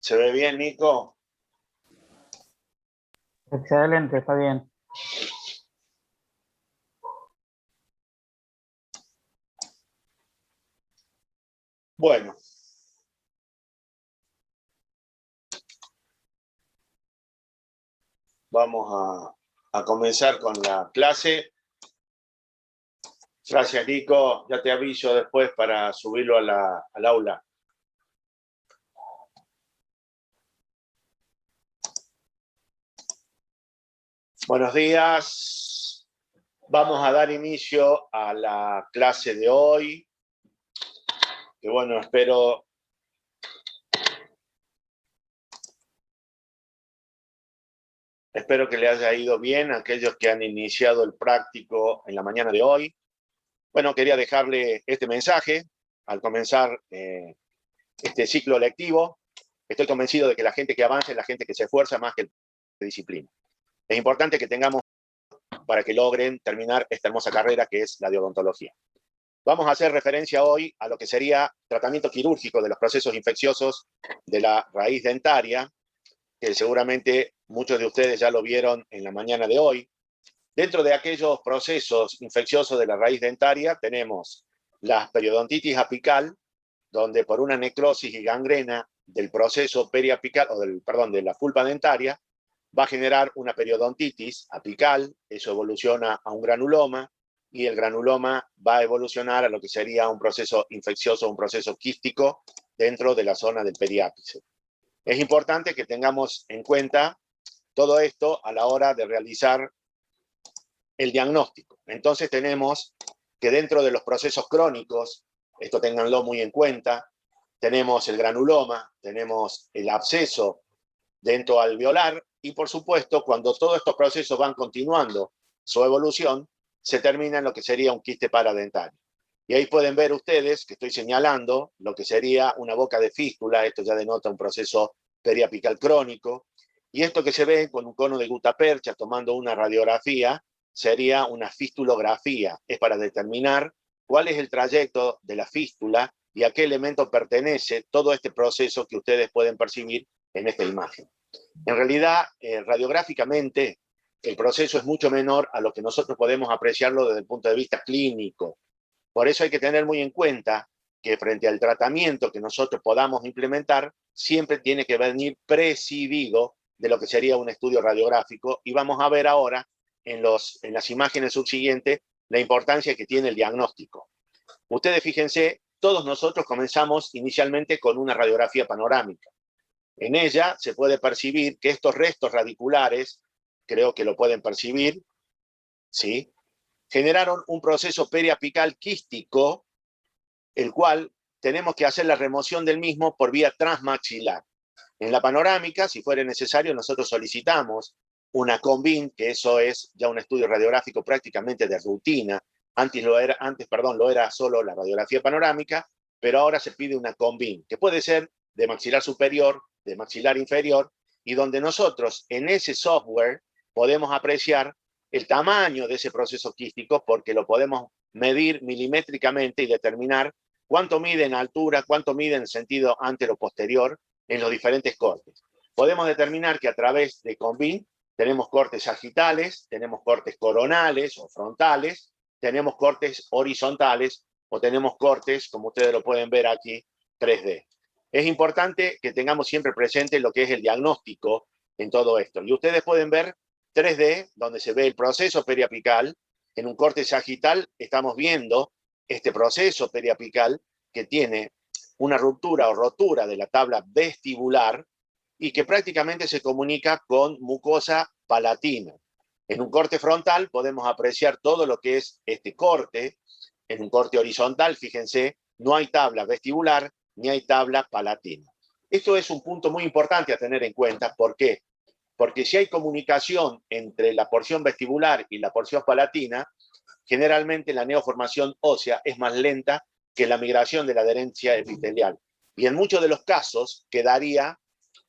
¿Se ve bien, Nico? Excelente, está bien. Bueno. Vamos a comenzar con la clase. Gracias, Nico. Ya te aviso después para subirlo al aula. Buenos días. Vamos a dar inicio a la clase de hoy. Que bueno, espero que le haya ido bien a aquellos que han iniciado el práctico en la mañana de hoy. Bueno, quería dejarle este mensaje al comenzar este ciclo lectivo. Estoy convencido de que la gente que avanza es la gente que se esfuerza más que el que disciplina. Es importante que tengamos para que logren terminar esta hermosa carrera que es la de odontología. Vamos a hacer referencia hoy a lo que sería tratamiento quirúrgico de los procesos infecciosos de la raíz dentaria, que seguramente muchos de ustedes ya lo vieron en la mañana de hoy. Dentro de aquellos procesos infecciosos de la raíz dentaria tenemos la periodontitis apical, donde por una necrosis y gangrena del proceso periapical, de la pulpa dentaria, va a generar una periodontitis apical, eso evoluciona a un granuloma, y el granuloma va a evolucionar a lo que sería un proceso infeccioso, un proceso quístico dentro de la zona del periápice. Es importante que tengamos en cuenta todo esto a la hora de realizar el diagnóstico. Entonces tenemos que dentro de los procesos crónicos, esto ténganlo muy en cuenta, tenemos el granuloma, tenemos el absceso dentoalveolar y por supuesto cuando todos estos procesos van continuando su evolución, se termina en lo que sería un quiste paradentario. Y ahí pueden ver ustedes que estoy señalando lo que sería una boca de fístula, esto ya denota un proceso periapical crónico, y esto que se ve con un cono de gutapercha tomando una radiografía sería una fistulografía, es para determinar cuál es el trayecto de la fístula y a qué elemento pertenece todo este proceso que ustedes pueden percibir en esta imagen. En realidad, radiográficamente, el proceso es mucho menor a lo que nosotros podemos apreciarlo desde el punto de vista clínico. Por eso hay que tener muy en cuenta que frente al tratamiento que nosotros podamos implementar, siempre tiene que venir precedido de lo que sería un estudio radiográfico, y vamos a ver ahora en las imágenes subsiguientes la importancia que tiene el diagnóstico. Ustedes fíjense, todos nosotros comenzamos inicialmente con una radiografía panorámica. En ella se puede percibir que estos restos radiculares, creo que lo pueden percibir, ¿sí?, generaron un proceso periapical quístico, el cual tenemos que hacer la remoción del mismo por vía transmaxilar. En la panorámica, si fuera necesario, nosotros solicitamos una CONVIN, que eso es ya un estudio radiográfico prácticamente de rutina. Antes lo era solo la radiografía panorámica, pero ahora se pide una CONVIN, que puede ser de maxilar superior, de maxilar inferior, y donde nosotros en ese software podemos apreciar el tamaño de ese proceso quístico, porque lo podemos medir milimétricamente y determinar cuánto mide en altura, cuánto mide en sentido antero-posterior en los diferentes cortes. Podemos determinar que a través de CONVIN tenemos cortes sagitales, tenemos cortes coronales o frontales, tenemos cortes horizontales o tenemos cortes, como ustedes lo pueden ver aquí, 3D. Es importante que tengamos siempre presente lo que es el diagnóstico en todo esto. Y ustedes pueden ver 3D, donde se ve el proceso periapical. En un corte sagital estamos viendo este proceso periapical que tiene una ruptura o rotura de la tabla vestibular y que prácticamente se comunica con mucosa palatina. En un corte frontal podemos apreciar todo lo que es este corte. En un corte horizontal, fíjense, no hay tabla vestibular ni hay tabla palatina. Esto es un punto muy importante a tener en cuenta. ¿Por qué? Porque si hay comunicación entre la porción vestibular y la porción palatina, generalmente la neoformación ósea es más lenta que la migración de la adherencia epitelial. Y en muchos de los casos quedaría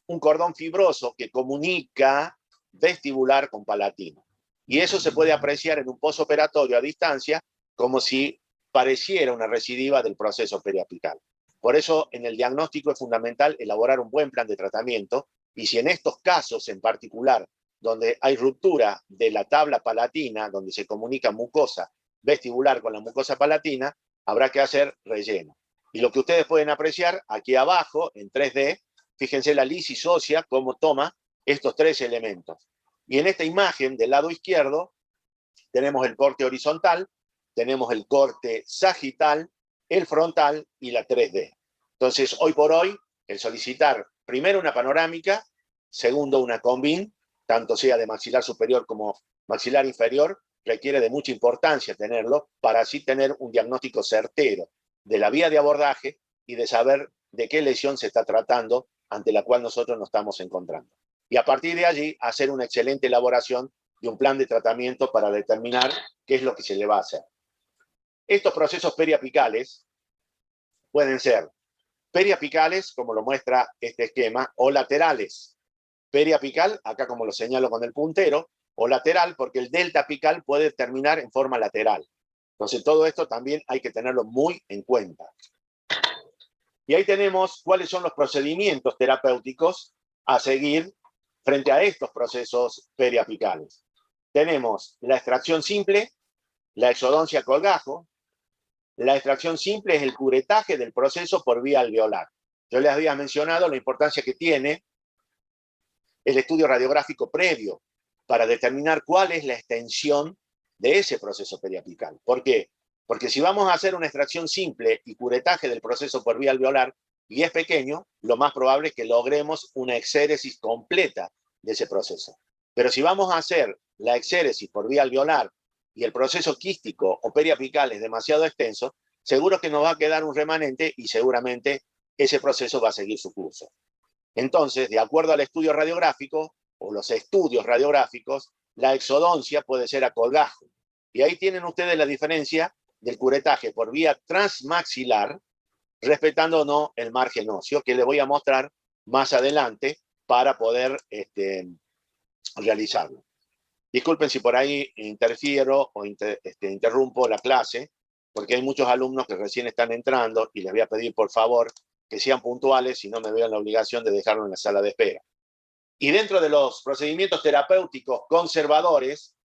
un cordón fibroso que comunica vestibular con palatino. Y eso se puede apreciar en un postoperatorio a distancia como si pareciera una recidiva del proceso periapical. Por eso en el diagnóstico es fundamental elaborar un buen plan de tratamiento, y si en estos casos en particular, donde hay ruptura de la tabla palatina, donde se comunica mucosa vestibular con la mucosa palatina, habrá que hacer relleno. Y lo que ustedes pueden apreciar aquí abajo, en 3D, fíjense la lisis ósea, cómo toma estos tres elementos. Y en esta imagen del lado izquierdo, tenemos el corte horizontal, tenemos el corte sagital, el frontal y la 3D. Entonces, hoy por hoy, el solicitar primero una panorámica, segundo una combin, tanto sea de maxilar superior como maxilar inferior, requiere de mucha importancia tenerlo para así tener un diagnóstico certero de la vía de abordaje y de saber de qué lesión se está tratando ante la cual nosotros nos estamos encontrando. Y a partir de allí, hacer una excelente elaboración de un plan de tratamiento para determinar qué es lo que se le va a hacer. Estos procesos periapicales pueden ser periapicales, como lo muestra este esquema, o laterales. Periapical, acá como lo señalo con el puntero, o lateral, porque el delta apical puede terminar en forma lateral. Entonces, todo esto también hay que tenerlo muy en cuenta. Y ahí tenemos cuáles son los procedimientos terapéuticos a seguir frente a estos procesos periapicales. Tenemos la extracción simple, la exodoncia colgajo. La extracción simple es el curetaje del proceso por vía alveolar. Yo les había mencionado la importancia que tiene el estudio radiográfico previo para determinar cuál es la extensión de ese proceso periapical. ¿Por qué? Porque si vamos a hacer una extracción simple y curetaje del proceso por vía alveolar y es pequeño, lo más probable es que logremos una exéresis completa de ese proceso. Pero si vamos a hacer la exéresis por vía alveolar y el proceso quístico o periapical es demasiado extenso, seguro que nos va a quedar un remanente y seguramente ese proceso va a seguir su curso. Entonces, de acuerdo al estudio radiográfico o los estudios radiográficos, la exodoncia puede ser a colgajo. Y ahí tienen ustedes la diferencia del curetaje por vía transmaxilar, respetando o no el margen óseo, que les voy a mostrar más adelante para poder realizarlo. Disculpen si por ahí interfiero o interrumpo la clase, porque hay muchos alumnos que recién están entrando y les voy a pedir por favor que sean puntuales, si no me veo en la obligación de dejarlo en la sala de espera. Y dentro de los procedimientos terapéuticos conservadores,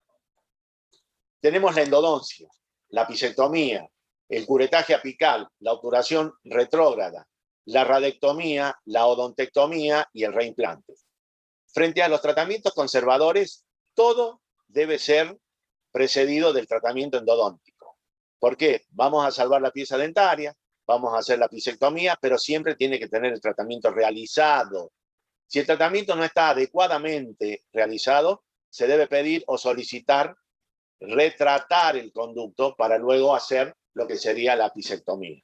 tenemos la endodoncia, la pisectomía, el curetaje apical, la obturación retrógrada, la radectomía, la odontectomía y el reimplante. Frente a los tratamientos conservadores, todo debe ser precedido del tratamiento endodóntico. ¿Por qué? Vamos a salvar la pieza dentaria, vamos a hacer la pisectomía, pero siempre tiene que tener el tratamiento realizado. Si el tratamiento no está adecuadamente realizado, se debe pedir o solicitar retratar el conducto para luego hacer lo que sería la pisectomía.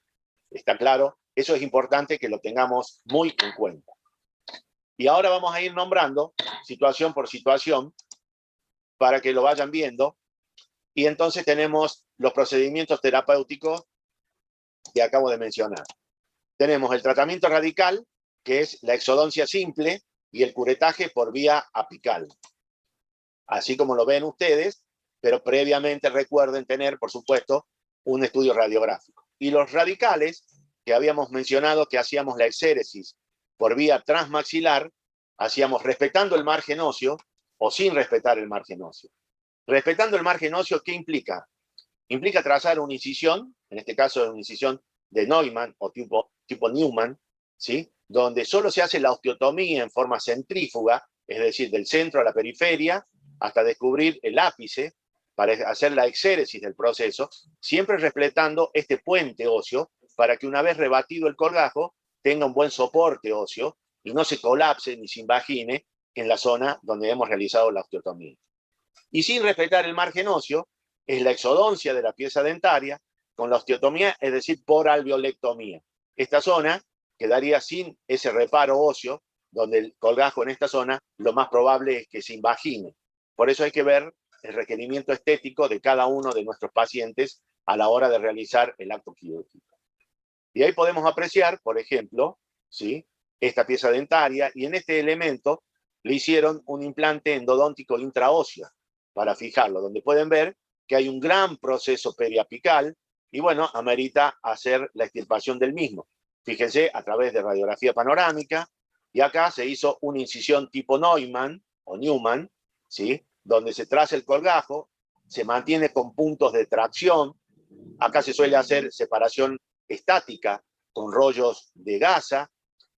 ¿Está claro? Eso es importante que lo tengamos muy en cuenta. Y ahora vamos a ir nombrando situación por situación para que lo vayan viendo. Y entonces tenemos los procedimientos terapéuticos que acabo de mencionar. Tenemos el tratamiento radical, que es la exodoncia simple y el curetaje por vía apical. Así como lo ven ustedes, pero previamente recuerden tener, por supuesto, un estudio radiográfico. Y los radicales, que habíamos mencionado que hacíamos la exéresis por vía transmaxilar, hacíamos respetando el margen óseo o sin respetar el margen óseo. Respetando el margen óseo, ¿qué implica? Implica trazar una incisión, en este caso una incisión de Neumann o tipo Newman, ¿sí? Donde solo se hace la osteotomía en forma centrífuga, es decir, del centro a la periferia, hasta descubrir el ápice, para hacer la exéresis del proceso, siempre respetando este puente óseo, para que una vez rebatido el colgajo, tenga un buen soporte óseo y no se colapse ni se invagine en la zona donde hemos realizado la osteotomía. Y sin respetar el margen óseo, es la exodoncia de la pieza dentaria con la osteotomía, es decir, por alveolectomía. Esta zona quedaría sin ese reparo óseo, donde el colgajo en esta zona lo más probable es que se invagine. Por eso hay que ver el requerimiento estético de cada uno de nuestros pacientes a la hora de realizar el acto quirúrgico. Y ahí podemos apreciar, por ejemplo, ¿sí?, esta pieza dentaria, y en este elemento le hicieron un implante endodóntico intraóseo para fijarlo, donde pueden ver que hay un gran proceso periapical y bueno, amerita hacer la extirpación del mismo. Fíjense, a través de radiografía panorámica, y acá se hizo una incisión tipo Neumann, o Newman, ¿sí? Donde se traza el colgajo, se mantiene con puntos de tracción. Acá se suele hacer separación estática con rollos de gasa.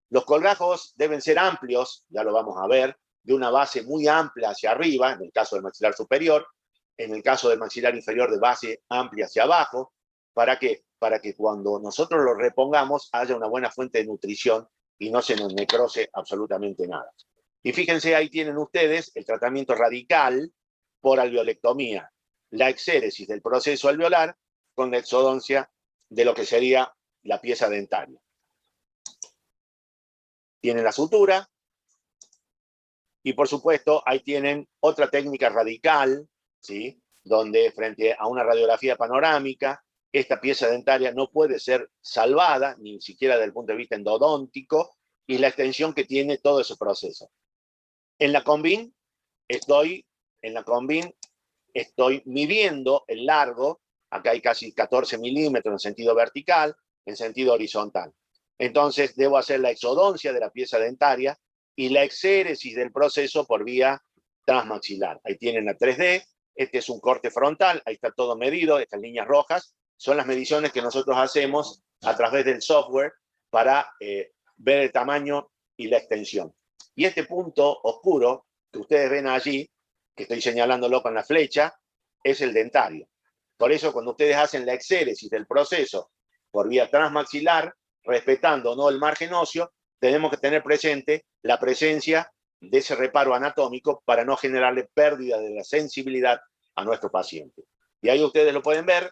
Los colgajos deben ser amplios, ya lo vamos a ver, de una base muy amplia hacia arriba, en el caso del maxilar superior, en el caso del maxilar inferior de base amplia hacia abajo. ¿Para qué? Para que cuando nosotros lo repongamos haya una buena fuente de nutrición y no se nos necrose absolutamente nada. Y fíjense, ahí tienen ustedes el tratamiento radical por alveolectomía, la exéresis del proceso alveolar con la exodoncia de lo que sería la pieza dentaria. Tienen la sutura y, por supuesto, ahí tienen otra técnica radical, ¿sí? Donde frente a una radiografía panorámica, esta pieza dentaria no puede ser salvada, ni siquiera desde el punto de vista endodóntico, y la extensión que tiene todo ese proceso. En la Combin estoy midiendo el largo, acá hay casi 14 milímetros en sentido vertical, en sentido horizontal. Entonces debo hacer la exodoncia de la pieza dentaria y la exéresis del proceso por vía transmaxilar. Ahí tienen la 3D, este es un corte frontal, ahí está todo medido, estas líneas rojas son las mediciones que nosotros hacemos a través del software para ver el tamaño y la extensión. Y este punto oscuro que ustedes ven allí, que estoy señalándolo con la flecha, es el dentario. Por eso, cuando ustedes hacen la exéresis del proceso por vía transmaxilar, respetando no el margen óseo, tenemos que tener presente la presencia de ese reparo anatómico para no generarle pérdida de la sensibilidad a nuestro paciente. Y ahí ustedes lo pueden ver,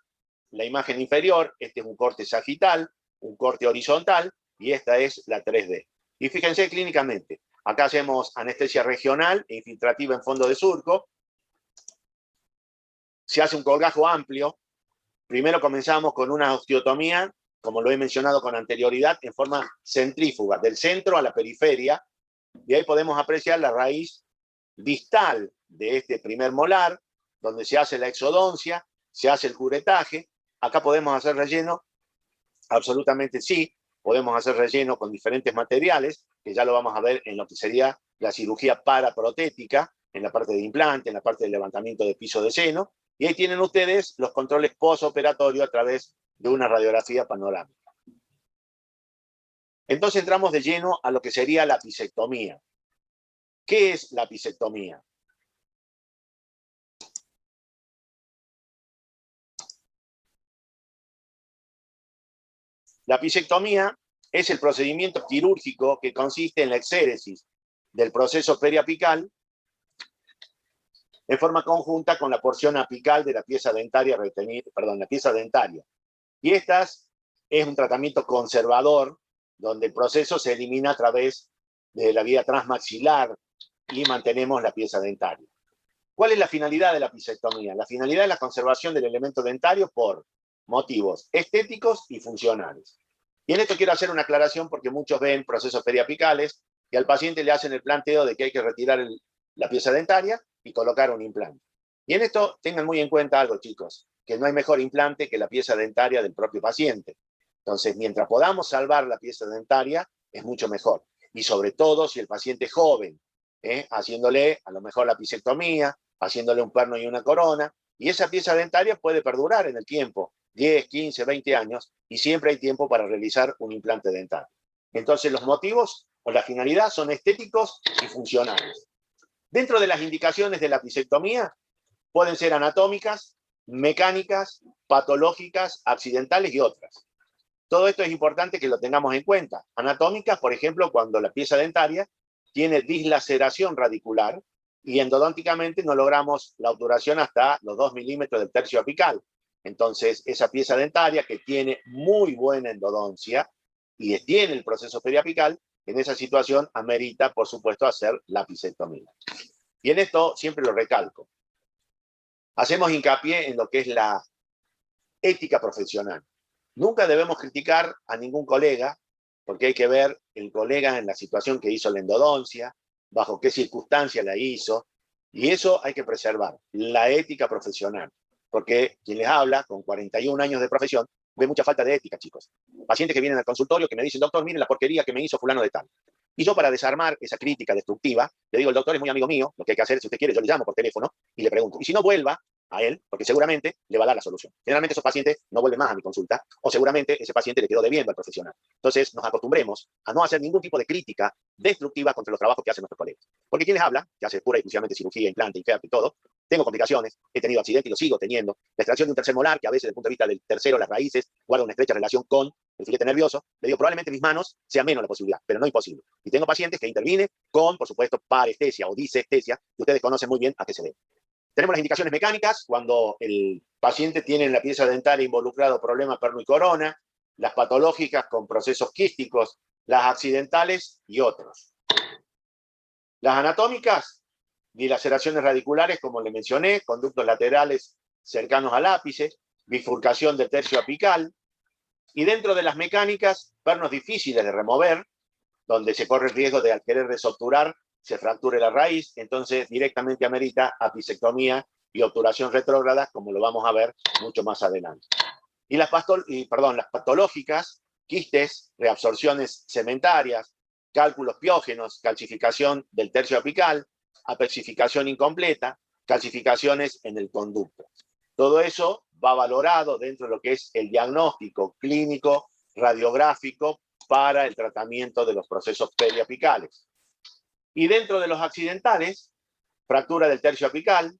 la imagen inferior, este es un corte sagital, un corte horizontal, y esta es la 3D. Y fíjense clínicamente, acá hacemos anestesia regional e infiltrativa en fondo de surco. Se hace un colgajo amplio. Primero comenzamos con una osteotomía, como lo he mencionado con anterioridad, en forma centrífuga, del centro a la periferia. Y ahí podemos apreciar la raíz distal de este primer molar, donde se hace la exodoncia, se hace el curetaje. Acá podemos hacer relleno, absolutamente sí. Podemos hacer relleno con diferentes materiales, que ya lo vamos a ver en lo que sería la cirugía paraprotética, en la parte de implante, en la parte de levantamiento de piso de seno. Y ahí tienen ustedes los controles postoperatorios a través de una radiografía panorámica. Entonces entramos de lleno a lo que sería la apicectomía. ¿Qué es la apicectomía? La apicectomía es el procedimiento quirúrgico que consiste en la exéresis del proceso periapical en forma conjunta con la porción apical de la pieza dentaria la pieza dentaria. Y estas es un tratamiento conservador donde el proceso se elimina a través de la vía transmaxilar y mantenemos la pieza dentaria. ¿Cuál es la finalidad de la apicectomía? La finalidad es la conservación del elemento dentario por motivos estéticos y funcionales. Y en esto quiero hacer una aclaración porque muchos ven procesos periapicales y al paciente le hacen el planteo de que hay que retirar la pieza dentaria y colocar un implante. Y en esto tengan muy en cuenta algo, chicos, que no hay mejor implante que la pieza dentaria del propio paciente. Entonces, mientras podamos salvar la pieza dentaria, es mucho mejor. Y sobre todo si el paciente es joven, haciéndole a lo mejor la apicectomía, haciéndole un perno y una corona, y esa pieza dentaria puede perdurar en el tiempo, 10, 15, 20 años, y siempre hay tiempo para realizar un implante dental. Entonces los motivos o la finalidad son estéticos y funcionales. Dentro de las indicaciones de la apicectomía pueden ser anatómicas, mecánicas, patológicas, accidentales y otras. Todo esto es importante que lo tengamos en cuenta. Anatómicas, por ejemplo, cuando la pieza dentaria tiene dislaceración radicular y endodónticamente no logramos la obturación hasta los 2 milímetros del tercio apical. Entonces, esa pieza dentaria que tiene muy buena endodoncia y tiene el proceso periapical, en esa situación amerita, por supuesto, hacer la apicectomía. Y en esto siempre lo recalco. Hacemos hincapié en lo que es la ética profesional. Nunca debemos criticar a ningún colega, porque hay que ver el colega en la situación que hizo la endodoncia, bajo qué circunstancia la hizo, y eso hay que preservar, la ética profesional, porque quien les habla, con 41 años de profesión, ve mucha falta de ética, chicos. Pacientes que vienen al consultorio que me dicen, doctor, miren la porquería que me hizo fulano de tal. Y yo, para desarmar esa crítica destructiva, le digo, el doctor es muy amigo mío, lo que hay que hacer, si usted quiere, yo le llamo por teléfono y le pregunto. Y si no, vuelva a él, porque seguramente le va a dar la solución. Generalmente esos pacientes no vuelven más a mi consulta, o seguramente ese paciente le quedó debiendo al profesional. Entonces, nos acostumbremos a no hacer ningún tipo de crítica destructiva contra los trabajos que hacen nuestros colegas. Porque quien les habla, que hace pura y exclusivamente cirugía, implante, injerto y todo, tengo complicaciones, he tenido accidentes y lo sigo teniendo. La extracción de un tercer molar, que a veces desde el punto de vista del tercero, las raíces, guarda una estrecha relación con el filete nervioso, le digo, probablemente en mis manos sea menos la posibilidad, pero no imposible. Y tengo pacientes que intervienen con, por supuesto, parestesia o disestesia, que ustedes conocen muy bien a qué se debe. Tenemos las indicaciones mecánicas, cuando el paciente tiene en la pieza dentaria involucrado problemas perno y corona, las patológicas con procesos quísticos, las accidentales y otros. Las anatómicas, dilaceraciones radiculares, como le mencioné, conductos laterales cercanos al ápice, bifurcación del tercio apical, y dentro de las mecánicas, pernos difíciles de remover, donde se corre el riesgo de al querer desobturar, se fracture la raíz, entonces directamente amerita apicectomía y obturación retrógrada, como lo vamos a ver mucho más adelante. Y las patológicas, quistes, reabsorciones cementarias, cálculos piógenos, calcificación del tercio apical, apexificación incompleta, calcificaciones en el conducto. Todo eso va valorado dentro de lo que es el diagnóstico clínico radiográfico para el tratamiento de los procesos periapicales. Y dentro de los accidentales, fractura del tercio apical,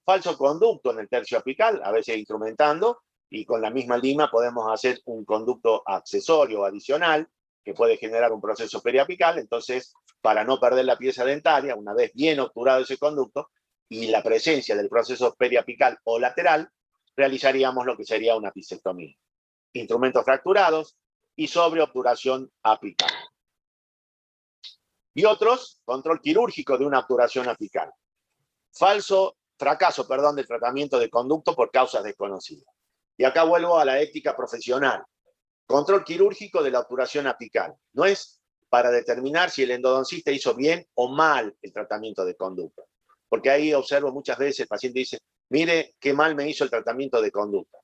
falso conducto en el tercio apical, a veces instrumentando, y con la misma lima podemos hacer un conducto accesorio adicional que puede generar un proceso periapical. Entonces, para no perder la pieza dentaria, una vez bien obturado ese conducto y la presencia del proceso periapical o lateral, realizaríamos lo que sería una apicectomía. Instrumentos fracturados y sobreobturación apical. Y otros, control quirúrgico de una obturación apical. Fracaso del tratamiento de conducto por causas desconocidas. Y acá vuelvo a la ética profesional. Control quirúrgico de la obturación apical. No es para determinar si el endodoncista hizo bien o mal el tratamiento de conducta. Porque ahí observo muchas veces el paciente dice, mire qué mal me hizo el tratamiento de conducta.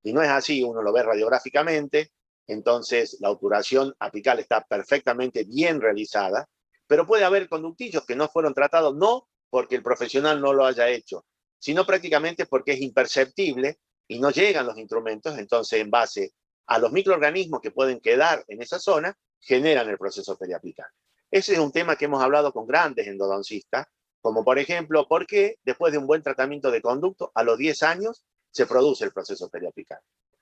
Y no es así, uno lo ve radiográficamente, entonces la obturación apical está perfectamente bien realizada, pero puede haber conductillos que no fueron tratados, no porque el profesional no lo haya hecho, sino prácticamente porque es imperceptible y no llegan los instrumentos, entonces en base a los microorganismos que pueden quedar en esa zona, generan el proceso periapical. Ese es un tema que hemos hablado con grandes endodoncistas, como por ejemplo, ¿por qué después de un buen tratamiento de conducto, a los 10 años, se produce el proceso periapical?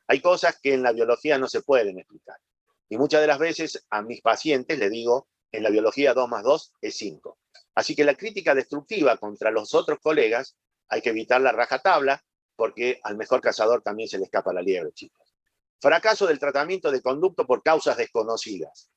Hay cosas que en la biología no se pueden explicar. Y muchas de las veces a mis pacientes les digo, en la biología 2 más 2 es 5. Así que la crítica destructiva contra los otros colegas hay que evitar la rajatabla, porque al mejor cazador también se le escapa la liebre, chicos. Fracaso del tratamiento de conducto por causas desconocidas.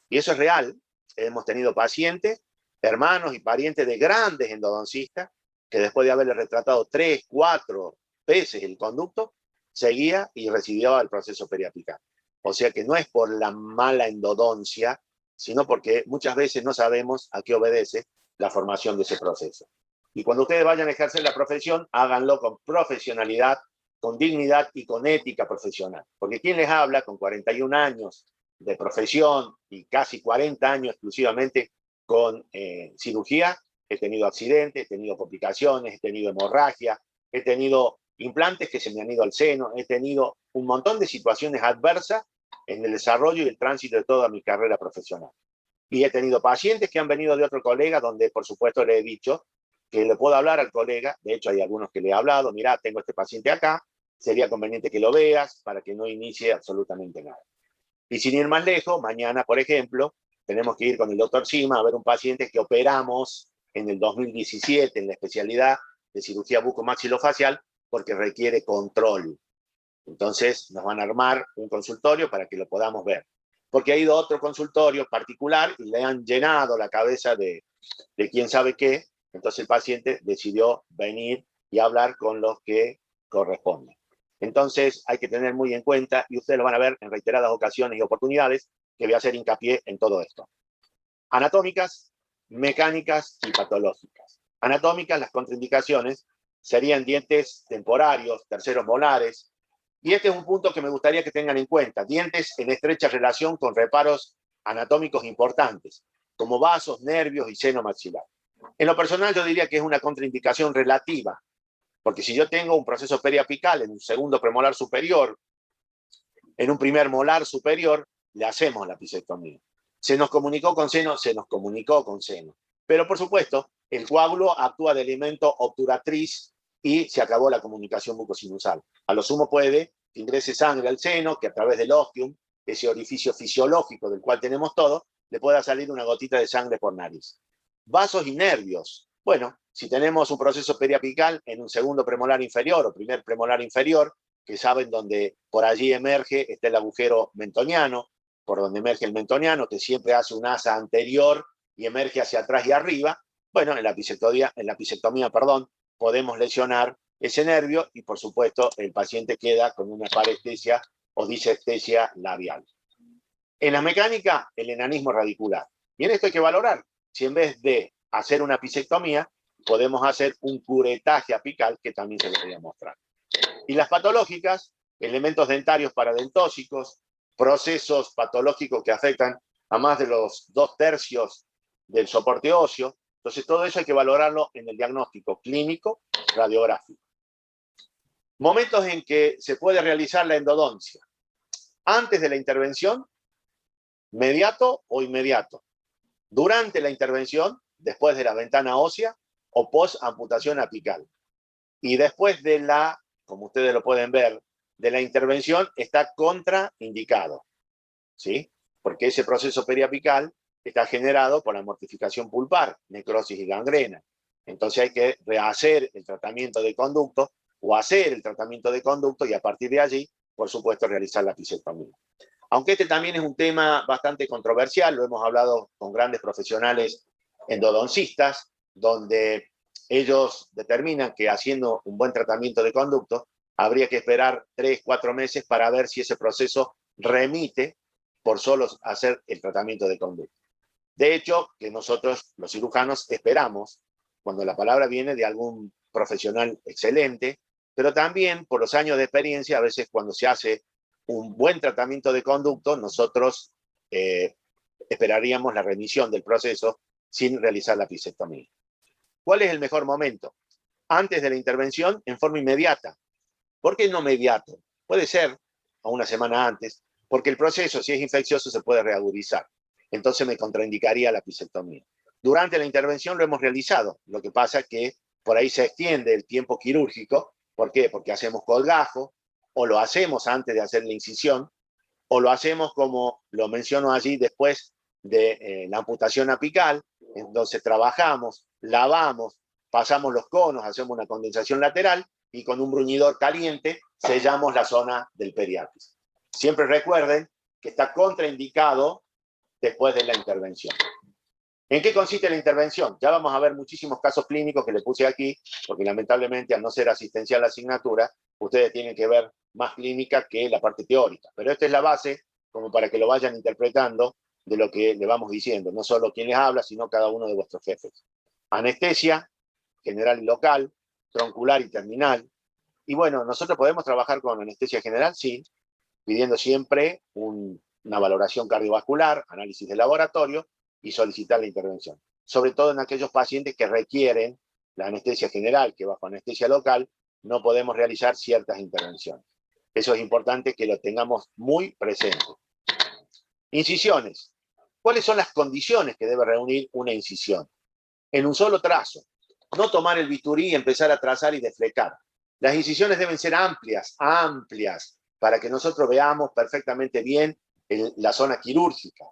Y eso es real. Hemos tenido pacientes, hermanos y parientes de grandes endodoncistas, que después de haberle retratado 3, 4 veces el conducto, seguía y recibió el proceso periapical. O sea que no es por la mala endodoncia, sino porque muchas veces no sabemos a qué obedece la formación de ese proceso. Y cuando ustedes vayan a ejercer la profesión, háganlo con profesionalidad, con dignidad y con ética profesional. Porque quien les habla con 41 años de profesión y casi 40 años exclusivamente con cirugía, he tenido accidentes, he tenido complicaciones, he tenido hemorragia, he tenido implantes que se me han ido al seno, he tenido un montón de situaciones adversas en el desarrollo y el tránsito de toda mi carrera profesional. Y he tenido pacientes que han venido de otro colega, donde por supuesto le he dicho que le puedo hablar al colega, de hecho hay algunos que le he hablado, mira, tengo este paciente acá, sería conveniente que lo veas para que no inicie absolutamente nada. Y sin ir más lejos, mañana, por ejemplo, tenemos que ir con el doctor Sima a ver un paciente que operamos en el 2017 en la especialidad de cirugía bucomaxilofacial porque requiere control. Entonces nos van a armar un consultorio para que lo podamos ver. Porque ha ido a otro consultorio particular y le han llenado la cabeza de quién sabe qué. Entonces el paciente decidió venir y hablar con los que corresponden. Entonces hay que tener muy en cuenta, y ustedes lo van a ver en reiteradas ocasiones y oportunidades, que voy a hacer hincapié en todo esto. Anatómicas, mecánicas y patológicas. Anatómicas, las contraindicaciones serían dientes temporarios, terceros molares, Y este es un punto que me gustaría que tengan en cuenta. Dientes en estrecha relación con reparos anatómicos importantes, como vasos, nervios y seno maxilar. En lo personal yo diría que es una contraindicación relativa, porque si yo tengo un proceso periapical en un segundo premolar superior, en un primer molar superior, le hacemos la pisectomía. Se nos comunicó con seno, se nos comunicó con seno. Pero por supuesto, el coágulo actúa de elemento obturatriz y se acabó la comunicación mucosinusal. A lo sumo puede que ingrese sangre al seno, que a través del ostium, ese orificio fisiológico del cual tenemos todo, le pueda salir una gotita de sangre por nariz. Vasos y nervios. Bueno, si tenemos un proceso periapical en un segundo premolar inferior o primer premolar inferior, que saben donde por allí emerge, está el agujero mentoniano, por donde emerge el mentoniano, que siempre hace un asa anterior y emerge hacia atrás y arriba. Bueno, en la pisectomía, podemos lesionar ese nervio y, por supuesto, el paciente queda con una parestesia o disestesia labial. En la mecánica, el enanismo radicular. Y en esto hay que valorar si en vez de hacer una pisectomía, podemos hacer un curetaje apical, que también se les voy a mostrar. Y las patológicas, elementos dentarios paradentóxicos, procesos patológicos que afectan a más de los 2/3 del soporte óseo. Entonces, todo eso hay que valorarlo en el diagnóstico clínico radiográfico. Momentos en que se puede realizar la endodoncia. Antes de la intervención, mediato o inmediato. Durante la intervención, después de la ventana ósea o post-amputación apical. Y después de la, como ustedes lo pueden ver, de la intervención está contraindicado, ¿sí? Porque ese proceso periapical está generado por la mortificación pulpar, necrosis y gangrena. Entonces hay que rehacer el tratamiento de conducto o hacer el tratamiento de conducto y a partir de allí, por supuesto, realizar la pisectomía. Aunque este también es un tema bastante controversial, lo hemos hablado con grandes profesionales endodoncistas, donde ellos determinan que haciendo un buen tratamiento de conducto, habría que esperar 3-4 meses para ver si ese proceso remite por solo hacer el tratamiento de conducto. De hecho, que nosotros, los cirujanos, esperamos, cuando la palabra viene de algún profesional excelente, pero también por los años de experiencia, a veces cuando se hace un buen tratamiento de conducto, nosotros esperaríamos la remisión del proceso sin realizar la pisectomía. ¿Cuál es el mejor momento? Antes de la intervención, en forma inmediata. ¿Por qué no inmediato? Puede ser a una semana antes, porque el proceso, si es infeccioso, se puede reagudizar. Entonces me contraindicaría la pisectomía. Durante la intervención lo hemos realizado. Lo que pasa es que por ahí se extiende el tiempo quirúrgico. ¿Por qué? Porque hacemos colgajo, o lo hacemos antes de hacer la incisión, o lo hacemos como lo menciono allí después de la amputación apical. Entonces trabajamos, lavamos, pasamos los conos, hacemos una condensación lateral y con un bruñidor caliente sellamos la zona del periapis. Siempre recuerden que está contraindicado después de la intervención. ¿En qué consiste la intervención? Ya vamos a ver muchísimos casos clínicos que le puse aquí, porque lamentablemente al no ser asistencial la asignatura, ustedes tienen que ver más clínica que la parte teórica. Pero esta es la base, como para que lo vayan interpretando de lo que le vamos diciendo. No solo quien les habla, sino cada uno de vuestros jefes. Anestesia, general y local, troncular y terminal. Y bueno, ¿nosotros podemos trabajar con anestesia general? Sí, pidiendo siempre una valoración cardiovascular, análisis de laboratorio y solicitar la intervención. Sobre todo en aquellos pacientes que requieren la anestesia general, que bajo anestesia local no podemos realizar ciertas intervenciones. Eso es importante que lo tengamos muy presente. Incisiones. ¿Cuáles son las condiciones que debe reunir una incisión? En un solo trazo. No tomar el bisturí y empezar a trazar y deflecar. Las incisiones deben ser amplias, para que nosotros veamos perfectamente bien la zona quirúrgica.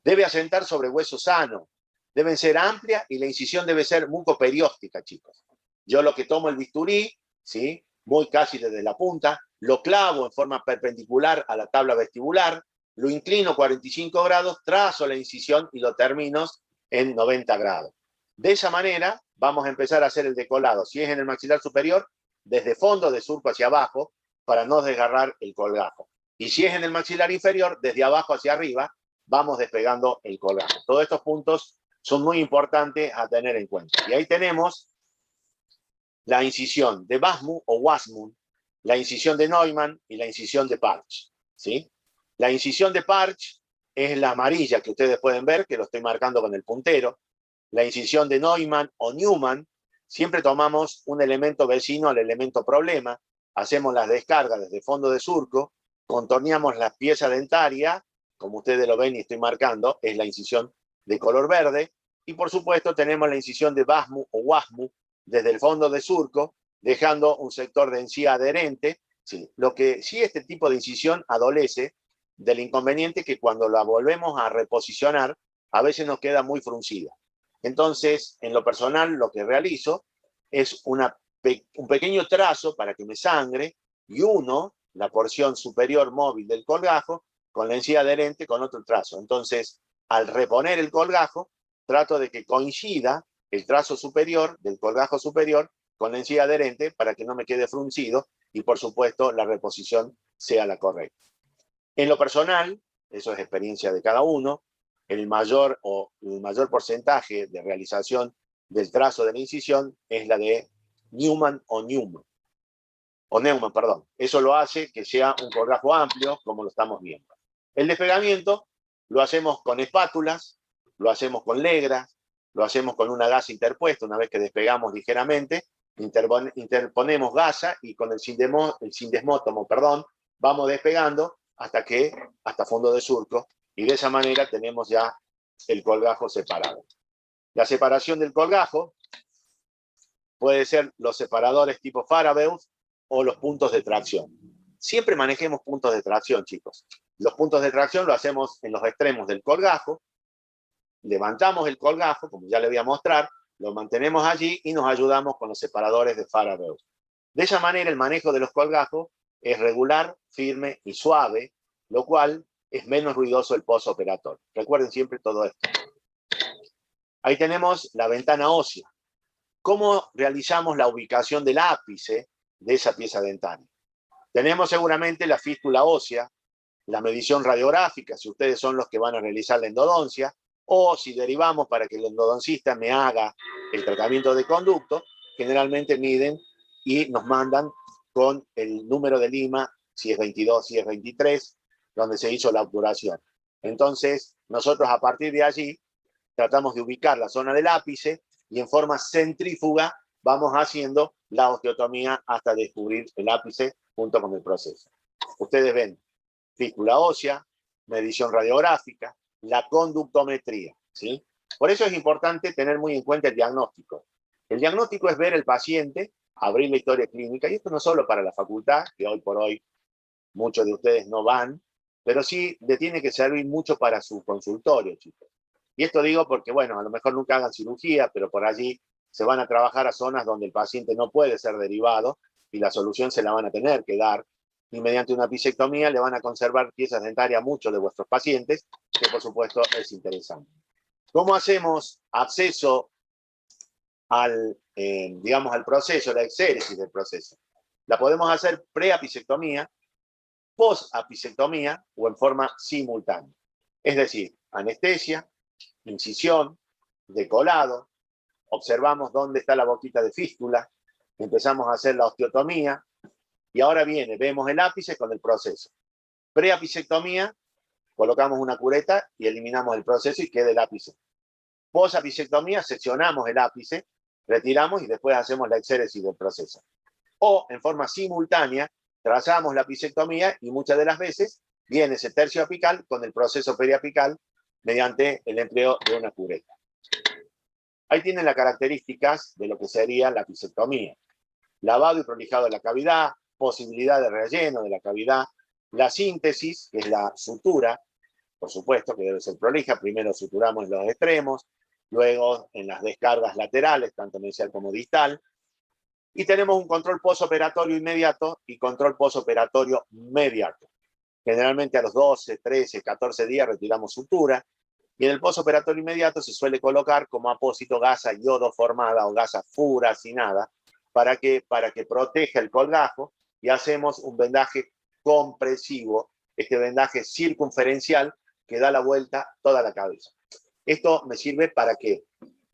Debe asentar sobre hueso sano. Deben ser amplias y la incisión debe ser mucoperióstica, chicos. Yo lo que tomo el bisturí, ¿sí? Muy casi desde la punta, lo clavo en forma perpendicular a la tabla vestibular, lo inclino 45 grados, trazo la incisión y lo termino en 90 grados. De esa manera vamos a empezar a hacer el decolado. Si es en el maxilar superior, desde fondo de surco hacia abajo, para no desgarrar el colgajo. Y si es en el maxilar inferior, desde abajo hacia arriba, vamos despegando el colgajo. Todos estos puntos son muy importantes a tener en cuenta. Y ahí tenemos la incisión de Basmu o Wasmund, la incisión de Neumann y la incisión de Parch, ¿sí? La incisión de Parch es la amarilla que ustedes pueden ver, que lo estoy marcando con el puntero. La incisión de Neumann o Newman, siempre tomamos un elemento vecino al elemento problema, hacemos las descargas desde fondo de surco, contorneamos la pieza dentaria, como ustedes lo ven y estoy marcando, es la incisión de color verde, y por supuesto tenemos la incisión de Basmu o Wasmu desde el fondo de surco, dejando un sector de encía adherente. Sí, lo que sí, este tipo de incisión adolece del inconveniente que cuando la volvemos a reposicionar, a veces nos queda muy fruncida. Entonces, en lo personal, lo que realizo es un pequeño trazo para que me sangre y uno, la porción superior móvil del colgajo, con la encía adherente con otro trazo. Entonces, al reponer el colgajo, trato de que coincida el trazo superior del colgajo superior con la encía adherente para que no me quede fruncido y, por supuesto, la reposición sea la correcta. En lo personal, eso es experiencia de cada uno, el mayor porcentaje de realización del trazo de la incisión es la de Neumann, perdón. Eso lo hace que sea un colgajo amplio, como lo estamos viendo. El despegamiento lo hacemos con espátulas, lo hacemos con legras, lo hacemos con una gasa interpuesta. Una vez que despegamos ligeramente, interponemos gasa y con el sindesmótomo, vamos despegando hasta fondo de surco, y de esa manera tenemos ya el colgajo separado. La separación del colgajo puede ser los separadores tipo Farabeuf o los puntos de tracción. Siempre manejemos puntos de tracción, chicos. Los puntos de tracción lo hacemos en los extremos del colgajo, levantamos el colgajo, como ya le voy a mostrar, lo mantenemos allí y nos ayudamos con los separadores de Farabeuf. De esa manera el manejo de los colgajos es regular, firme y suave, lo cual es menos ruidoso el postoperatorio. Recuerden siempre todo esto. Ahí tenemos la ventana ósea. ¿Cómo realizamos la ubicación del ápice de esa pieza dentaria? Tenemos seguramente la fístula ósea, la medición radiográfica, si ustedes son los que van a realizar la endodoncia, o si derivamos para que el endodoncista me haga el tratamiento de conducto, generalmente miden y nos mandan con el número de Lima, si es 22, si es 23, donde se hizo la obturación. Entonces, nosotros a partir de allí tratamos de ubicar la zona del ápice y en forma centrífuga vamos haciendo la osteotomía hasta descubrir el ápice junto con el proceso. Ustedes ven fístula ósea, medición radiográfica, la conductometría, ¿sí? Por eso es importante tener muy en cuenta el diagnóstico. El diagnóstico es ver el paciente, abrir la historia clínica, y esto no solo para la facultad, que hoy por hoy muchos de ustedes no van, pero sí le tiene que servir mucho para su consultorio, chicos. Y esto digo porque, bueno, a lo mejor nunca hagan cirugía, pero por allí se van a trabajar a zonas donde el paciente no puede ser derivado y la solución se la van a tener que dar. Y mediante una pisectomía le van a conservar piezas dentarias a muchos de vuestros pacientes, que por supuesto es interesante. ¿Cómo hacemos acceso al proceso, la exéresis del proceso? La podemos hacer preapicectomía, posapicectomía o en forma simultánea. Es decir, anestesia, incisión, decolado, observamos dónde está la boquita de fístula, empezamos a hacer la osteotomía, y ahora vemos el ápice con el proceso. Preapicectomía, colocamos una cureta y eliminamos el proceso y queda el ápice. Posapicectomía, seccionamos el ápice, retiramos y después hacemos la exéresis del proceso. O en forma simultánea, trazamos la apicectomía y muchas de las veces viene ese tercio apical con el proceso periapical mediante el empleo de una cureta. Ahí tienen las características de lo que sería la apicectomía. Lavado y prolijado de la cavidad, posibilidad de relleno de la cavidad, la síntesis, que es la sutura, por supuesto que debe ser prolija, primero suturamos en los extremos, luego en las descargas laterales, tanto mesial como distal, y tenemos un control postoperatorio inmediato y control postoperatorio mediato. Generalmente a los 12, 13, 14 días retiramos sutura, y en el postoperatorio inmediato se suele colocar como apósito gasa iodoformada o gasa furacinada, para que proteja el colgajo, y hacemos un vendaje compresivo, este vendaje circunferencial que da la vuelta toda la cabeza. ¿Esto me sirve para qué?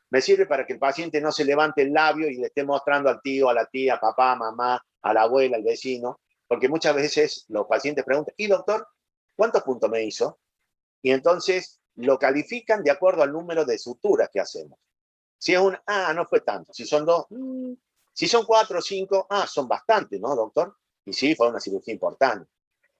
Me sirve para que el paciente no se levante el labio y le esté mostrando al tío, a la tía, papá, mamá, a la abuela, al vecino, Porque muchas veces los pacientes preguntan, ¿y doctor, cuántos puntos me hizo? Y entonces lo califican de acuerdo al número de suturas que hacemos. Si es un, no fue tanto. Si son dos, si son 4 o 5, son bastantes, ¿no, doctor? Y sí, fue una cirugía importante.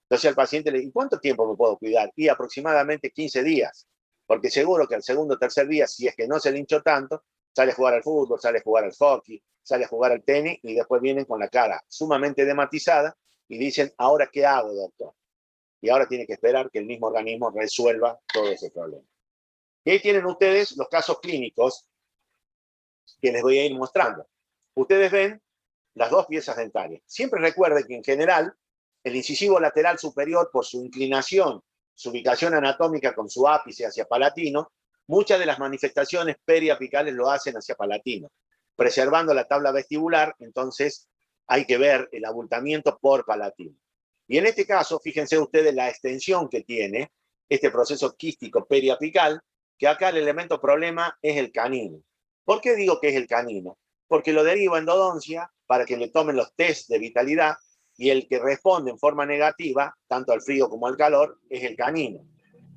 Entonces al paciente le dice, ¿y cuánto tiempo me puedo cuidar? Y aproximadamente 15 días. Porque seguro que al segundo o tercer día, si es que no se le hinchó tanto, sale a jugar al fútbol, sale a jugar al hockey, sale a jugar al tenis y después vienen con la cara sumamente dematizada y dicen, ¿ahora qué hago, doctor? Y ahora tiene que esperar que el mismo organismo resuelva todo ese problema. Y ahí tienen ustedes los casos clínicos que les voy a ir mostrando. Ustedes ven las dos piezas dentarias. Siempre recuerden que en general el incisivo lateral superior, por su inclinación, su ubicación anatómica con su ápice hacia palatino, muchas de las manifestaciones periapicales lo hacen hacia palatino. Preservando la tabla vestibular, entonces hay que ver el abultamiento por palatino. Y en este caso, fíjense ustedes la extensión que tiene este proceso quístico periapical, que acá el elemento problema es el canino. ¿Por qué digo que es el canino? Porque lo derivo a endodoncia para que le tomen los test de vitalidad y el que responde en forma negativa, tanto al frío como al calor, es el canino.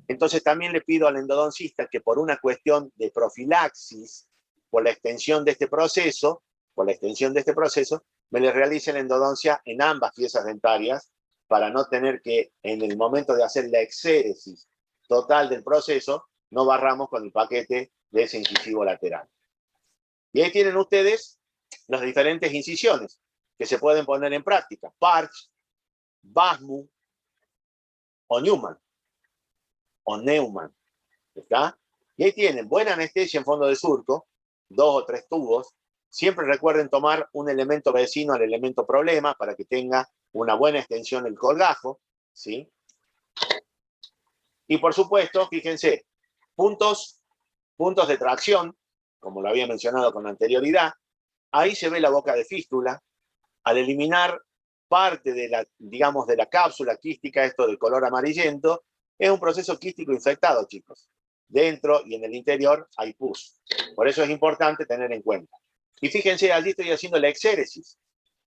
Entonces también le pido al endodoncista que por una cuestión de profilaxis, por la extensión de este proceso, me le realice la endodoncia en ambas piezas dentarias para no tener que en el momento de hacer la exéresis total del proceso, no barramos con el paquete de ese incisivo lateral. Y ahí tienen ustedes las diferentes incisiones que se pueden poner en práctica. Parch, Basmu o Newman o Neumann. ¿Está? Y ahí tienen buena anestesia en fondo de surco, 2 o 3 tubos. Siempre recuerden tomar un elemento vecino al elemento problema para que tenga una buena extensión el colgajo, ¿sí? Y por supuesto, fíjense, puntos de tracción, como lo había mencionado con anterioridad. Ahí se ve la boca de fístula. Al eliminar parte de la, digamos, de la cápsula quística, esto del color amarillento, es un proceso quístico infectado, chicos. Dentro y en el interior hay pus. Por eso es importante tener en cuenta. Y fíjense, allí estoy haciendo la exéresis.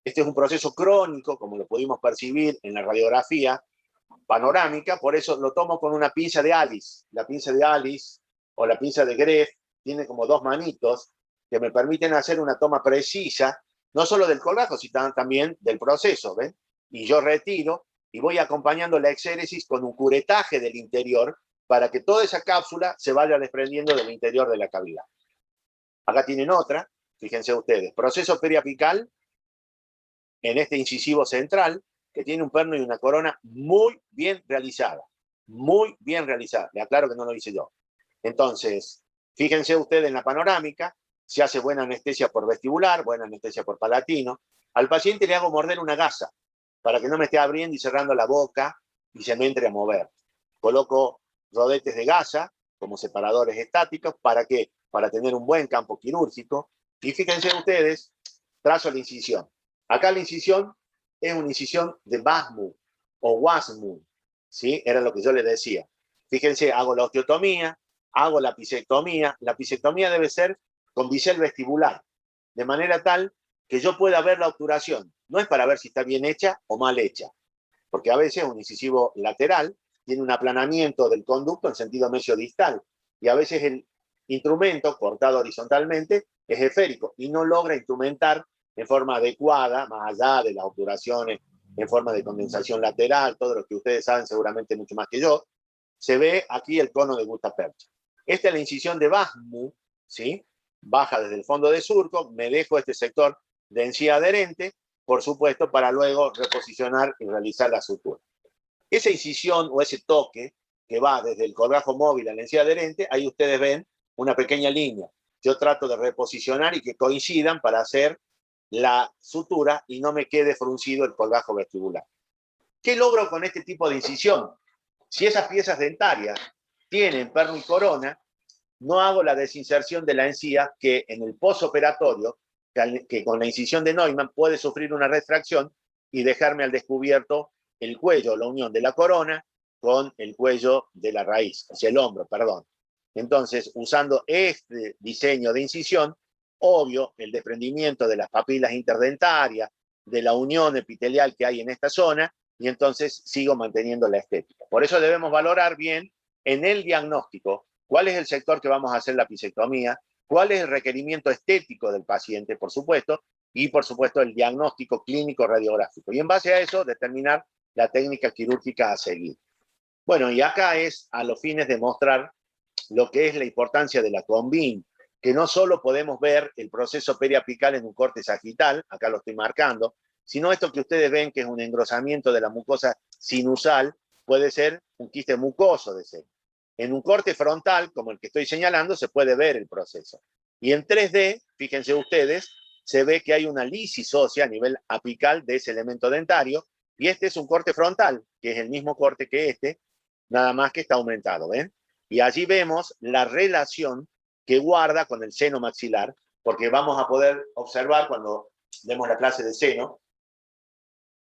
Este es un proceso crónico, como lo pudimos percibir en la radiografía panorámica, por eso lo tomo con una pinza de Alice. La pinza de Alice o la pinza de Greff tiene como 2 manitos que me permiten hacer una toma precisa, no solo del colgajo, sino también del proceso, ¿ven? Y yo retiro y voy acompañando la exéresis con un curetaje del interior para que toda esa cápsula se vaya desprendiendo del interior de la cavidad. Acá tienen otra, fíjense ustedes, proceso periapical en este incisivo central, que tiene un perno y una corona muy bien realizada. Muy bien realizada. Le aclaro que no lo hice yo. Entonces, fíjense ustedes en la panorámica, se hace buena anestesia por vestibular, buena anestesia por palatino. Al paciente le hago morder una gasa para que no me esté abriendo y cerrando la boca y se me entre a mover. Coloco rodetes de gasa como separadores estáticos. ¿Para qué? Para tener un buen campo quirúrgico. Y fíjense ustedes, trazo la incisión. Acá la incisión es una incisión de Basmu o Wasmu, ¿sí? Era lo que yo les decía. Fíjense, hago la osteotomía, hago la pisectomía. La pisectomía debe ser con bisel vestibular, de manera tal que yo pueda ver la obturación. No es para ver si está bien hecha o mal hecha, porque a veces un incisivo lateral tiene un aplanamiento del conducto en sentido mesiodistal, y a veces el instrumento cortado horizontalmente es esférico y no logra instrumentar en forma adecuada, más allá de las obturaciones en forma de condensación lateral, todo lo que ustedes saben seguramente mucho más que yo. Se ve aquí el cono de Gustav-Percha. Esta es la incisión de Basmu, ¿sí? Baja desde el fondo de surco, me dejo este sector de encía adherente, por supuesto, para luego reposicionar y realizar la sutura. Esa incisión o ese toque que va desde el colgajo móvil a la encía adherente, ahí ustedes ven una pequeña línea. Yo trato de reposicionar y que coincidan para hacer la sutura y no me quede fruncido el colgajo vestibular. ¿Qué logro con este tipo de incisión? Si esas piezas dentarias tienen perno y corona, no hago la desinserción de la encía que en el posoperatorio, que con la incisión de Neumann puede sufrir una retracción y dejarme al descubierto el cuello, la unión de la corona con el cuello de la raíz, o sea, el hombro, perdón. Entonces, usando este diseño de incisión, obvio, el desprendimiento de las papilas interdentarias, de la unión epitelial que hay en esta zona y entonces sigo manteniendo la estética. Por eso debemos valorar bien en el diagnóstico cuál es el sector que vamos a hacer la pisectomía, cuál es el requerimiento estético del paciente, por supuesto, y por supuesto el diagnóstico clínico radiográfico. Y en base a eso determinar la técnica quirúrgica a seguir. Bueno, y acá es a los fines de mostrar lo que es la importancia de la combin, que no solo podemos ver el proceso periapical en un corte sagital, acá lo estoy marcando, sino esto que ustedes ven que es un engrosamiento de la mucosa sinusal, puede ser un quiste mucoso de seno. En un corte frontal, como el que estoy señalando, se puede ver el proceso. Y en 3D, fíjense ustedes, se ve que hay una lisis ósea a nivel apical de ese elemento dentario, y este es un corte frontal, que es el mismo corte que este, nada más que está aumentado, ¿ven? Y allí vemos la relación que guarda con el seno maxilar, porque vamos a poder observar cuando demos la clase de seno,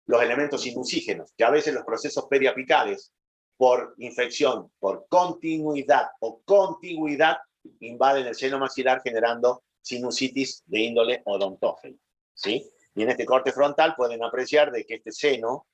los elementos sinusígenos, que a veces los procesos periapicales, por infección, por continuidad o contigüidad, invaden el seno maxilar generando sinusitis de índole odontógena, ¿sí? Y en este corte frontal pueden apreciar de que este seno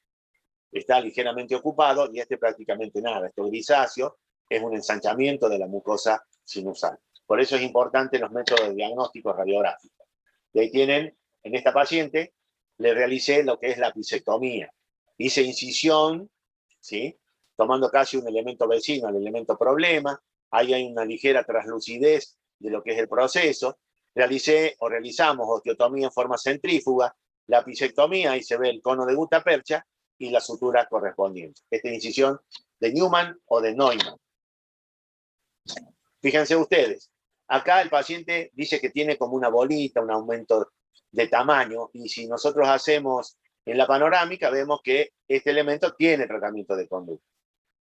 está ligeramente ocupado y este prácticamente nada. Esto grisáceo es un ensanchamiento de la mucosa sinusal. Por eso es importante los métodos de diagnóstico radiográfico. Y ahí tienen, en esta paciente, le realicé lo que es la pisectomía. Hice incisión, ¿sí? Tomando casi un elemento vecino al elemento problema. Ahí hay una ligera translucidez de lo que es el proceso. Realicé o realizamos osteotomía en forma centrífuga. La pisectomía, ahí se ve el cono de gutapercha y la sutura correspondiente. Esta incisión de Newman o de Neumann. Fíjense ustedes, acá el paciente dice que tiene como una bolita, un aumento de tamaño, y si nosotros hacemos en la panorámica, vemos que este elemento tiene tratamiento de conducto.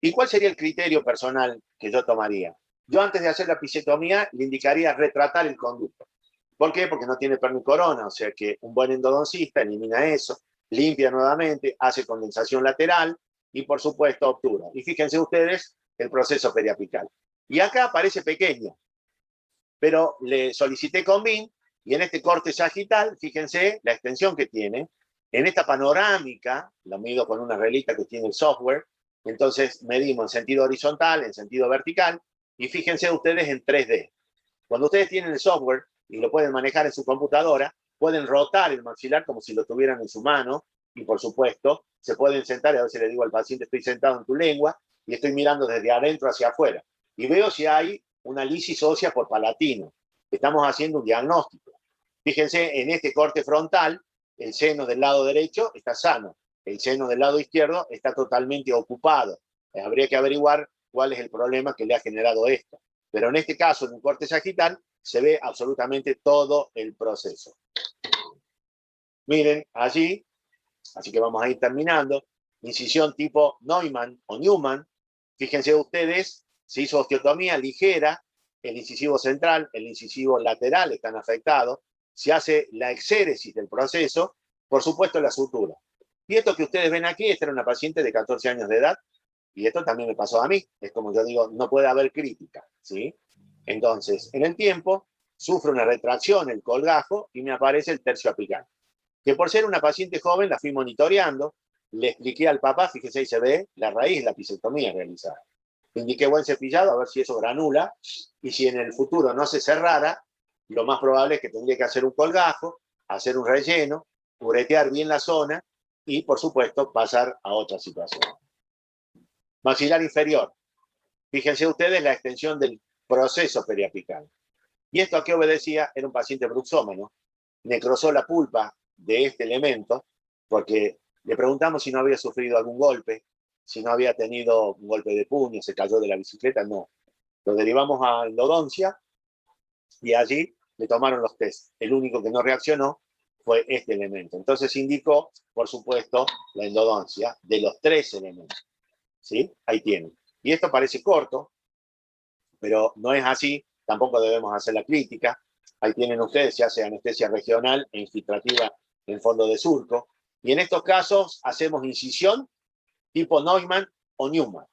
¿Y cuál sería el criterio personal que yo tomaría? Yo antes de hacer la pisectomía le indicaría retratar el conducto. ¿Por qué? Porque no tiene pernicorona, o sea que un buen endodoncista elimina eso, limpia nuevamente, hace condensación lateral y por supuesto obtura. Y fíjense ustedes el proceso periapical. Y acá parece pequeño, pero le solicité combin y en este corte sagital, fíjense la extensión que tiene. En esta panorámica, lo mido con una relita que tiene el software, entonces medimos en sentido horizontal, en sentido vertical, y fíjense ustedes en 3D. Cuando ustedes tienen el software y lo pueden manejar en su computadora, pueden rotar el maxilar como si lo tuvieran en su mano, y por supuesto, se pueden sentar, y a veces le digo al paciente, estoy sentado en tu lengua, y estoy mirando desde adentro hacia afuera, y veo si hay una lisis ósea por palatino. Estamos haciendo un diagnóstico. Fíjense, en este corte frontal, el seno del lado derecho está sano, el seno del lado izquierdo está totalmente ocupado. Habría que averiguar cuál es el problema que le ha generado esto. Pero en este caso, en un corte sagital, se ve absolutamente todo el proceso. Miren, allí, así que vamos a ir terminando, incisión tipo Neumann o Newman. Fíjense ustedes, se hizo osteotomía ligera, el incisivo central, el incisivo lateral están afectados, se hace la exéresis del proceso, por supuesto la sutura. Y esto que ustedes ven aquí, esta era una paciente de 14 años de edad, y esto también me pasó a mí, es como yo digo, no puede haber crítica, ¿sí? Entonces, en el tiempo, sufre una retracción el colgajo y me aparece el tercio apical. Que por ser una paciente joven la fui monitoreando, le expliqué al papá, fíjese ahí se ve la raíz, la pisectomía realizada. Le indiqué buen cepillado, a ver si eso granula, y si en el futuro no se cerrara, lo más probable es que tendría que hacer un colgajo, hacer un relleno, curetear bien la zona y, por supuesto, pasar a otra situación. Maxilar inferior. Fíjense ustedes la extensión del proceso periapical. ¿Y esto a qué obedecía? Era un paciente bruxómano. Necrosó la pulpa de este elemento porque le preguntamos si no había sufrido algún golpe, si no había tenido un golpe de puño, se cayó de la bicicleta, no. Lo derivamos a endodoncia y allí le tomaron los test. El único que no reaccionó fue este elemento. Entonces indicó, por supuesto, la endodoncia de los 3 elementos. ¿Sí? Ahí tienen. Y esto parece corto, pero no es así. Tampoco debemos hacer la crítica. Ahí tienen ustedes, se hace anestesia regional e infiltrativa en fondo de surco. Y en estos casos hacemos incisión tipo Neumann o Newman.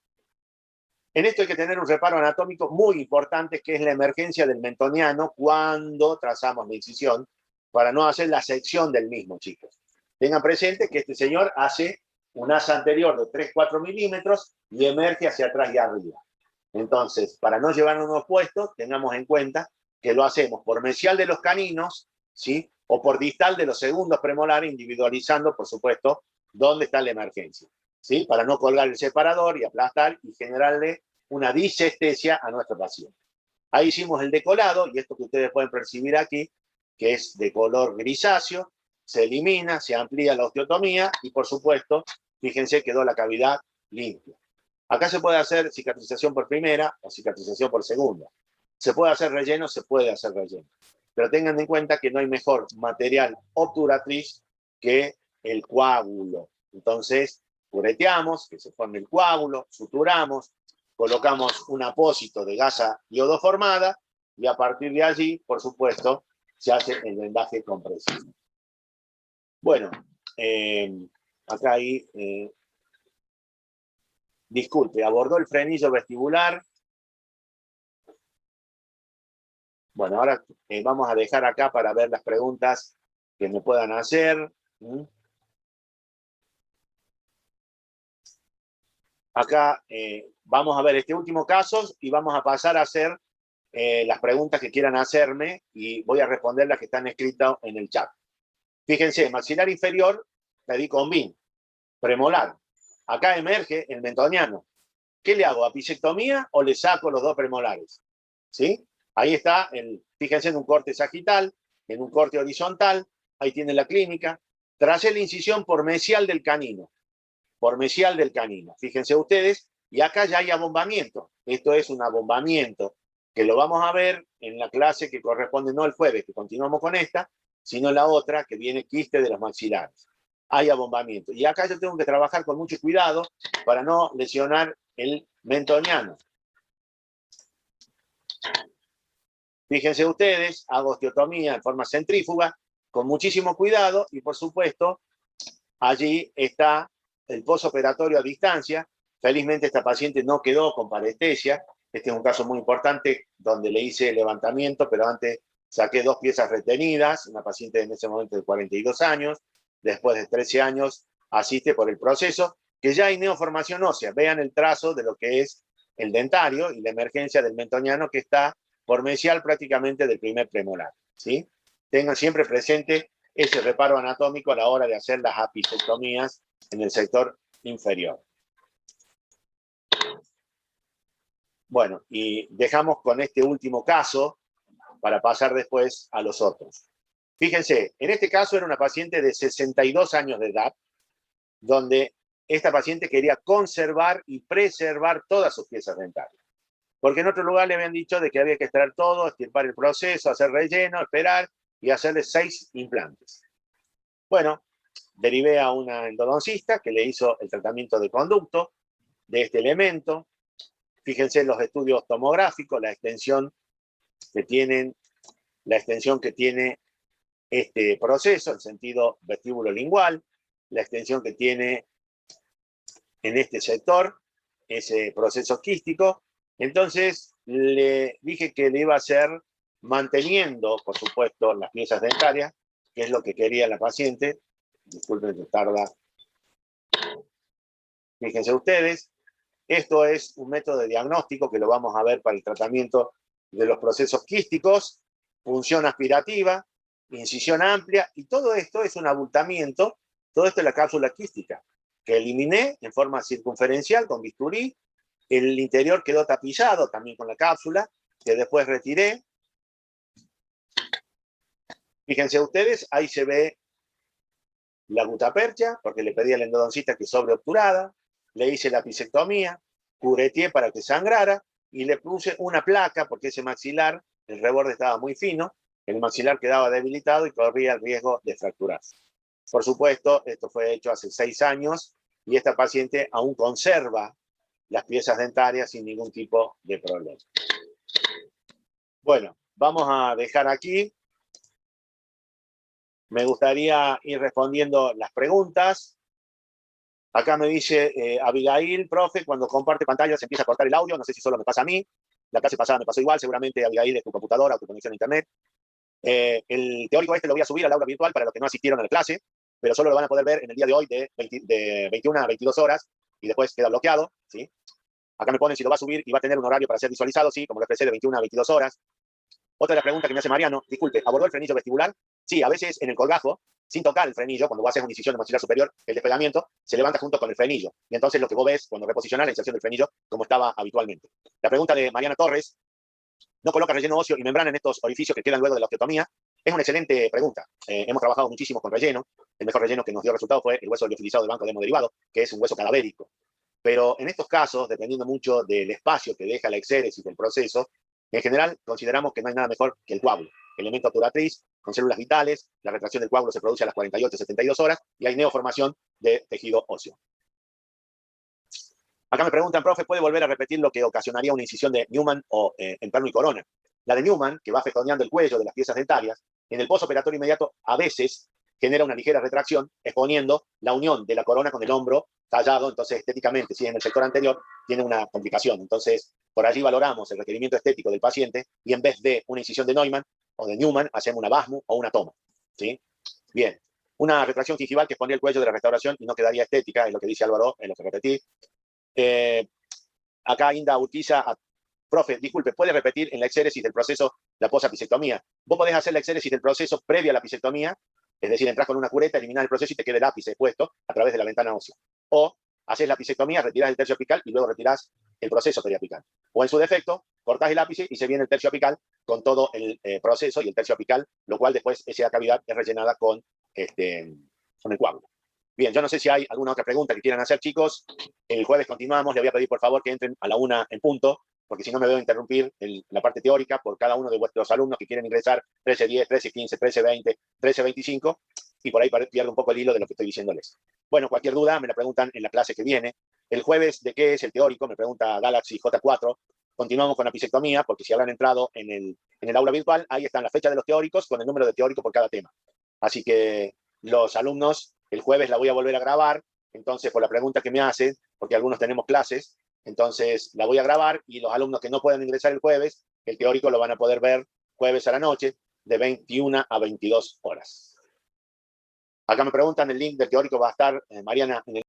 En esto hay que tener un reparo anatómico muy importante, que es la emergencia del mentoniano cuando trazamos la incisión, para no hacer la sección del mismo, chicos. Tengan presente que este señor hace un asa anterior de 3-4 milímetros y emerge hacia atrás y arriba. Entonces, para no llevarnos unos puestos, tengamos en cuenta que lo hacemos por mesial de los caninos, ¿sí? O por distal de los segundos premolares, individualizando, por supuesto, dónde está la emergencia, ¿sí? Para no colgar el separador y aplastar y generarle una disestesia a nuestro paciente. Ahí hicimos el decolado, y esto que ustedes pueden percibir aquí, que es de color grisáceo, se elimina, se amplía la osteotomía y, por supuesto, fíjense, quedó la cavidad limpia. Acá se puede hacer cicatrización por primera o cicatrización por segunda. Se puede hacer relleno, se puede hacer relleno. Pero tengan en cuenta que no hay mejor material obturatriz que el coágulo. Entonces, cureteamos, que se forme el coágulo, suturamos, colocamos un apósito de gasa iodoformada y a partir de allí, por supuesto, se hace el vendaje compresivo. Bueno, acá hay... disculpe, abordó el frenillo vestibular. Bueno, ahora vamos a dejar acá para ver las preguntas que me puedan hacer. Acá vamos a ver este último caso y vamos a pasar a hacer las preguntas que quieran hacerme y voy a responder las que están escritas en el chat. Fíjense, maxilar inferior, pedí con BIN, premolar. Acá emerge el mentoniano. ¿Qué le hago? ¿Apicectomía o le saco los dos premolares? ¿Sí? Ahí está, fíjense en un corte sagital, en un corte horizontal, ahí tiene la clínica. Tracé la incisión por mesial del canino. Por mesial del canino. Fíjense ustedes, y acá ya hay abombamiento. Esto es un abombamiento que lo vamos a ver en la clase que corresponde no el jueves, que continuamos con esta, sino la otra que viene quiste de los maxilares. Hay abombamiento. Y acá yo tengo que trabajar con mucho cuidado para no lesionar el mentoniano. Fíjense ustedes, hago osteotomía en forma centrífuga, con muchísimo cuidado y por supuesto, allí está el posoperatorio a distancia. Felizmente esta paciente no quedó con parestesia. Este es un caso muy importante donde le hice levantamiento, pero antes saqué 2 piezas retenidas, una paciente en ese momento de 42 años, después de 13 años asiste por el proceso, que ya hay neoformación ósea. Vean el trazo de lo que es el dentario y la emergencia del mentoniano que está por mesial prácticamente del primer premolar, ¿sí? Tengan siempre presente ese reparo anatómico a la hora de hacer las apicectomías en el sector inferior. Bueno, y dejamos con este último caso para pasar después a los otros. Fíjense, en este caso era una paciente de 62 años de edad, donde esta paciente quería conservar y preservar todas sus piezas dentarias. Porque en otro lugar le habían dicho de que había que extraer todo, estirpar el proceso, hacer relleno, esperar y hacerle 6 implantes. Bueno, derivé a una endodoncista que le hizo el tratamiento de conducto de este elemento. Fíjense en los estudios tomográficos, la extensión que tiene este proceso, el sentido vestíbulo-lingual, la extensión que tiene en este sector, ese proceso quístico. Entonces, le dije que le iba a hacer manteniendo, por supuesto, las piezas dentarias, que es lo que quería la paciente. Disculpen que tarda. Fíjense ustedes, esto es un método de diagnóstico que lo vamos a ver para el tratamiento de los procesos quísticos, función aspirativa, incisión amplia, y todo esto es un abultamiento, todo esto es la cápsula quística, que eliminé en forma circunferencial con bisturí. El interior quedó tapizado también con la cápsula, que después retiré. Fíjense ustedes, ahí se ve la gutapercha, porque le pedí al endodoncista que sobreobturada, le hice la apicectomía, cureteé para que sangrara, y le puse una placa, porque ese maxilar, el reborde estaba muy fino, el maxilar quedaba debilitado y corría el riesgo de fracturarse. Por supuesto, esto fue hecho hace 6 años, y esta paciente aún conserva las piezas dentarias sin ningún tipo de problema. Bueno, vamos a dejar aquí. Me gustaría ir respondiendo las preguntas. Acá me dice Abigail, profe, cuando comparte pantalla se empieza a cortar el audio. No sé si solo me pasa a mí. La clase pasada me pasó igual. Seguramente, Abigail, es tu computadora o tu conexión a internet. El teórico este lo voy a subir al aula virtual para los que no asistieron a la clase. pero solo lo van a poder ver en el día de hoy de 21 a 22 horas y después queda bloqueado, ¿sí? Acá me ponen si lo va a subir y va a tener un horario para ser visualizado, sí, como lo expresé, de 21 a 22 horas. Otra de las preguntas que me hace Mariano, disculpe, ¿abordó el frenillo vestibular? Sí, a veces en el colgajo, sin tocar el frenillo, cuando vos haces una incisión de mochila superior, el despegamiento se levanta junto con el frenillo. Y entonces lo que vos ves cuando reposicionás la inserción del frenillo como estaba habitualmente. La pregunta de Mariana Torres, ¿no coloca relleno óseo y membrana en estos orificios que quedan luego de la osteotomía? Es una excelente pregunta. Hemos trabajado muchísimo con relleno. El mejor relleno que nos dio resultado fue el hueso liofilizado del banco de hemoderivado, que es un hueso cadavérico. Pero en estos casos, dependiendo mucho del espacio que deja la exéresis del proceso, en general consideramos que no hay nada mejor que el coágulo, elemento obturatriz con células vitales. La retracción del coágulo se produce a las 48-72 horas y hay neoformación de tejido óseo. Acá me preguntan, profe, ¿puede volver a repetir lo que ocasionaría una incisión de Newman o en plano y corona? La de Newman, que va festoneando el cuello de las piezas dentarias, en el postoperatorio inmediato a veces genera una ligera retracción, exponiendo la unión de la corona con el hombro tallado. Entonces, estéticamente, si en el sector anterior, tiene una complicación. Entonces, por allí valoramos el requerimiento estético del paciente y en vez de una incisión de Neumann o de Newman, hacemos una BASMU o una toma, ¿sí? Bien. Una retracción gingival que expondría el cuello de la restauración y no quedaría estética, es lo que dice Álvaro, es lo que repetí. Acá Inda Urquiza, profe, disculpe, ¿puede repetir en la exéresis del proceso la posapicectomía? Vos podés hacer la exéresis del proceso previa a la pisectomía, es decir, entras con una cureta, eliminar el proceso y te queda el ápice expuesto a través de la ventana ósea. O haces la pisectomía, retirás el tercio apical y luego retirás el proceso periapical. O en su defecto, cortás el ápice y se viene el tercio apical con todo el proceso y el tercio apical, lo cual después esa cavidad es rellenada con el coágulo. Bien, yo no sé si hay alguna otra pregunta que quieran hacer, chicos. El jueves continuamos. Le voy a pedir, por favor, que entren a la 1 en punto, porque si no me veo interrumpir la parte teórica por cada uno de vuestros alumnos que quieren ingresar 13:10, 13:15, 13:20, 13:25, y por ahí pierdo un poco el hilo de lo que estoy diciéndoles. Bueno, cualquier duda me la preguntan en la clase que viene. El jueves, ¿de qué es el teórico? Me pregunta Galaxy J4. Continuamos con la pisectomía, porque si habrán entrado en el aula virtual, ahí están las fechas de los teóricos con el número de teórico por cada tema. Así que los alumnos, el jueves la voy a volver a grabar. Entonces, por la pregunta que me hacen, porque algunos tenemos clases, entonces la voy a grabar y los alumnos que no puedan ingresar el jueves, el teórico lo van a poder ver jueves a la noche de 21 a 22 horas. Acá me preguntan, el link del teórico va a estar, Mariana, en el